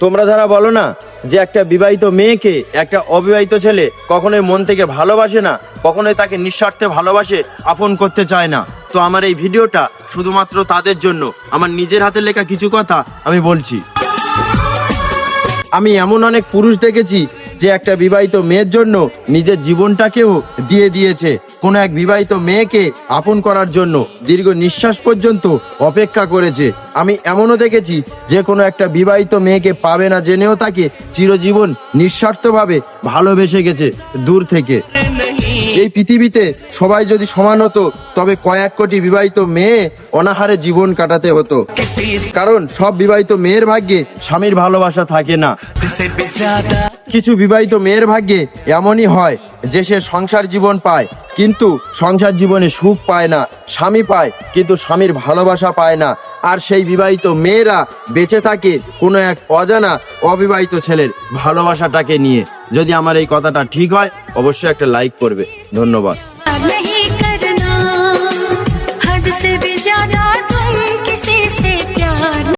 তোমরা যারা বলো না যে একটা বিবাহিত মেয়েকে একটা অবিবাহিত ছেলে কখনোই মন থেকে ভালোবাসে না, কখনোই তাকে নিঃস্বার্থে ভালোবাসে, আপন করতে চায় না, তো আমার এই ভিডিওটা শুধুমাত্র তাদের জন্য। আমার নিজের হাতে লেখা কিছু কথা আমি বলছি। আমি এমন অনেক পুরুষ দেখেছি যে একটা বিবাহিত মেয়ের জন্য নিজের জীবনটাকেও দিয়ে দিয়েছে, কোনো এক বিবাহিত মেয়েকে আপন করার জন্য দীর্ঘ নিঃশ্বাস পর্যন্ত অপেক্ষা করেছে। আমি এমনও দেখেছি যে কোনো একটা বিবাহিত মেয়েকে পাবে না জেনেও তাকে চিরজীবন নিঃস্বার্থভাবে ভালোবেসে গেছে দূর থেকে। এই পৃথিবীতে সবাই যদি সমান হতো তবে কয়েক কোটি বিবাহিত মেয়ে অনাহারে জীবন কাটাতে হতো, কারণ সব বিবাহিত মেয়ের ভাগ্যে স্বামীর ভালোবাসা থাকে না। কিছু বিবাহিত মেয়ের ভাগ্যে এমনই হয় যে সে সংসার জীবন পায় কিন্তু সংসার জীবনে সুখ পায় না, স্বামী পায় কিন্তু স্বামীর ভালোবাসা পায় না। আর সেই বিবাহিত মেয়েরা বেঁচে থাকে কোনো এক অজানা অবিবাহিত ছেলের ভালোবাসাটাকে নিয়ে। যদি আমার এই কথাটা ঠিক হয় অবশ্যই একটা লাইক করবে। ধন্যবাদ।